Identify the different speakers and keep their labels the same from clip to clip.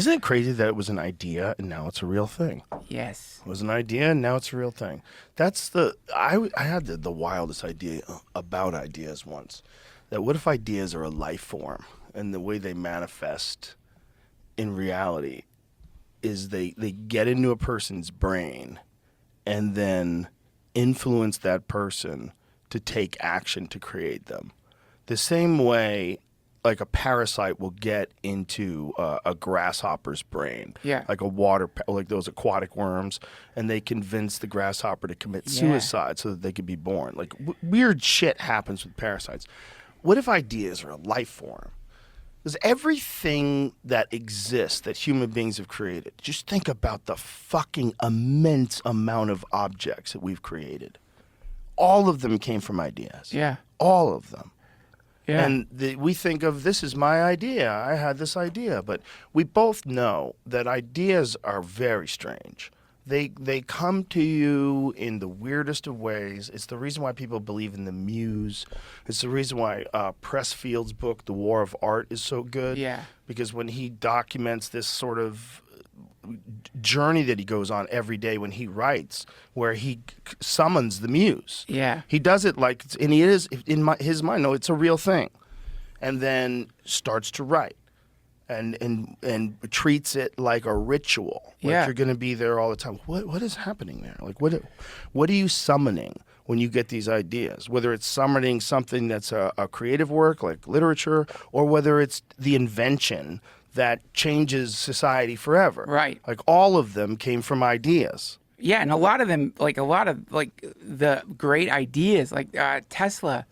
Speaker 1: Isn't it crazy that it was an idea and now it's a real thing?
Speaker 2: Yes.
Speaker 1: It was an idea and now it's a real thing. I had the wildest idea about ideas once. That what if ideas are a life form and the way they manifest in reality is they get into a person's brain and then influence that person to take action to create them. The same way like a parasite will get into a grasshopper's brain, like like those aquatic worms, and they convince the grasshopper to commit suicide so that they could be born. Like weird shit happens with parasites. What if ideas are a life form? Because everything that exists that human beings have created, just think about the fucking immense amount of objects that we've created. All of them came from ideas.
Speaker 2: Yeah.
Speaker 1: All of them.
Speaker 2: Yeah.
Speaker 1: And we think of this is my idea. I had this idea. But we both know that ideas are very strange. They come to you in the weirdest of ways. It's the reason why people believe in the muse. It's the reason why Pressfield's book, The War of Art, is so good.
Speaker 2: Yeah.
Speaker 1: Because when he documents this sort of journey that he goes on every day when he writes, where he summons the muse.
Speaker 2: Yeah.
Speaker 1: He does it like, and he is, in his mind, no, it's a real thing. And then starts to write. And treats it like a ritual. Like you're going to be there all the time. What is happening there? Like what are you summoning when you get these ideas? Whether it's summoning something that's a creative work like literature, or whether it's the invention that changes society forever.
Speaker 2: Right.
Speaker 1: Like all of them came from ideas.
Speaker 2: Yeah, and a lot of them, like the great ideas, like Tesla,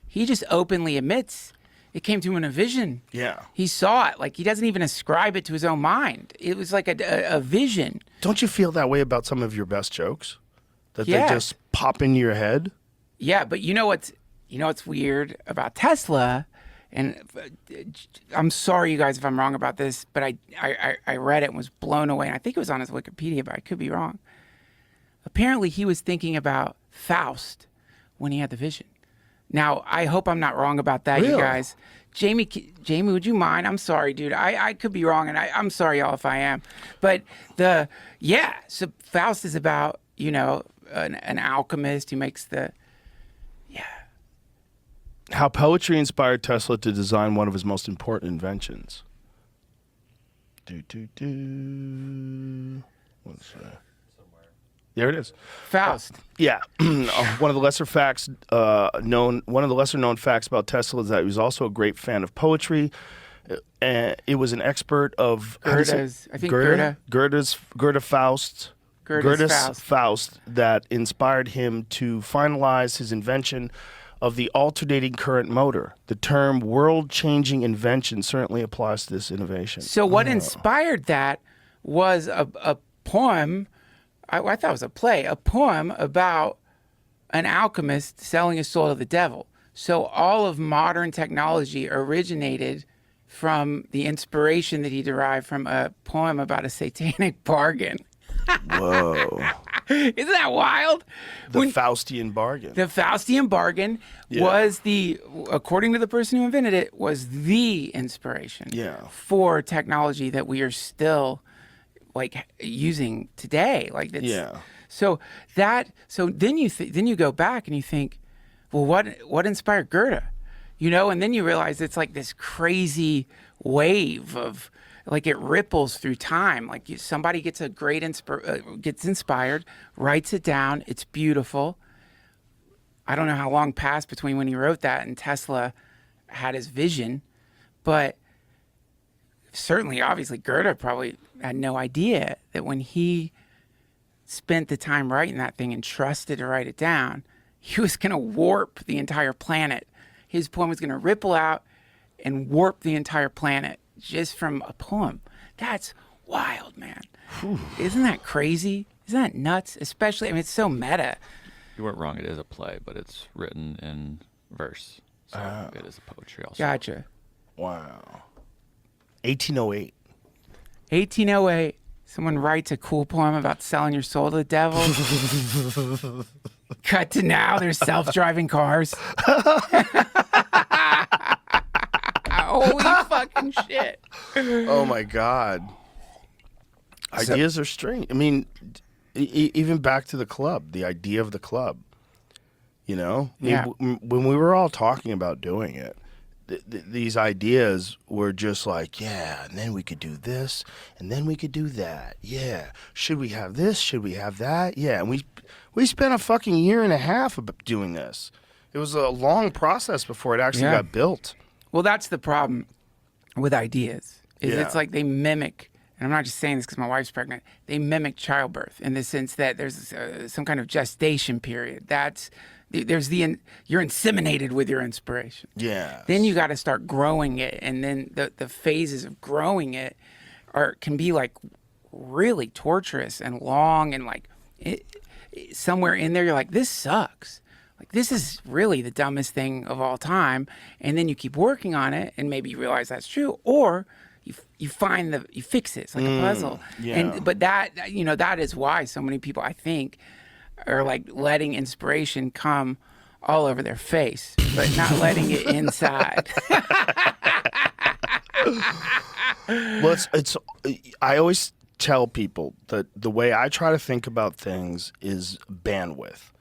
Speaker 2: he just openly admits it came to him in a vision.
Speaker 1: Yeah.
Speaker 2: He saw it. Like, he doesn't even ascribe it to his own mind. It was like a vision.
Speaker 1: Don't you feel that way about some of your best jokes? That
Speaker 2: Yeah.
Speaker 1: they just pop into your head?
Speaker 2: Yeah, but you know what's weird about Tesla? And I'm sorry, you guys, if I'm wrong about this, but I read it and was blown away. And I think it was on his Wikipedia, but I could be wrong. Apparently, he was thinking about Faust when he had the vision. Now, I hope I'm not wrong about that,
Speaker 1: Really?
Speaker 2: you guys. Jamie, would you mind? I'm sorry, dude. I could be wrong, and I'm sorry, y'all, if I am. But so Faust is about, an alchemist who makes
Speaker 1: How poetry inspired Tesla to design one of his most important inventions. What's that? There it is.
Speaker 2: Faust.
Speaker 1: Yeah, one of the lesser known facts about Tesla is that he was also a great fan of poetry. It was an expert of
Speaker 2: Goethe's, I think Goethe.
Speaker 1: Goethe's Faust that inspired him to finalize his invention of the alternating current motor. The term world-changing invention certainly applies to this innovation.
Speaker 2: So what inspired that was a poem. I thought it was a play, a poem about an alchemist selling his soul to the devil. So all of modern technology originated from the inspiration that he derived from a poem about a satanic bargain.
Speaker 1: Whoa.
Speaker 2: Isn't that wild?
Speaker 1: The Faustian bargain.
Speaker 2: The Faustian bargain was according to the person who invented it, was the inspiration for technology that we are still using today. So then you go back and you think, well, what inspired Goethe? And then you realize it's like this crazy wave of, like, it ripples through time. Like somebody gets a great gets inspired, writes it down. It's beautiful. I don't know how long passed between when he wrote that and Tesla had his vision, but certainly, obviously, Goethe probably had no idea that when he spent the time writing that thing and trusted to write it down, he was going to warp the entire planet. His poem was going to ripple out and warp the entire planet just from a poem. That's wild, man.
Speaker 1: Whew.
Speaker 2: Isn't that crazy? Isn't that nuts? Especially, it's so meta.
Speaker 3: You weren't wrong. It is a play, but it's written in verse. So it is a poetry also.
Speaker 2: Gotcha.
Speaker 1: Wow. 1808.
Speaker 2: 1808. Someone writes a cool poem about selling your soul to the devil. Cut to now, there's self-driving cars. Holy fucking shit.
Speaker 1: Oh my God. Ideas are strange. I mean, even back to the club, the idea of the club. You know,
Speaker 2: Yeah.
Speaker 1: When we were all talking about doing it, these ideas were just like, yeah, and then we could do this, and then we could do that. Yeah, should we have this? Should we have that? Yeah, and we spent a fucking year and a half doing this. It was a long process before it actually got built.
Speaker 2: Well, that's the problem with ideas. It's like they mimic. And I'm not just saying this because my wife's pregnant. They mimic childbirth in the sense that there's some kind of gestation period. You're inseminated with your inspiration.
Speaker 1: Yeah.
Speaker 2: Then you got to start growing it, and then the phases of growing it can be like really torturous and long, and like somewhere in there you're like, this sucks. Like, this is really the dumbest thing of all time. And then you keep working on it, and maybe you realize that's true, or you find you fix it. It's like a puzzle.
Speaker 1: Yeah.
Speaker 2: But that is why so many people, I think, are like letting inspiration come all over their face, but not letting it inside.
Speaker 1: Well, I always tell people that the way I try to think about things is bandwidth.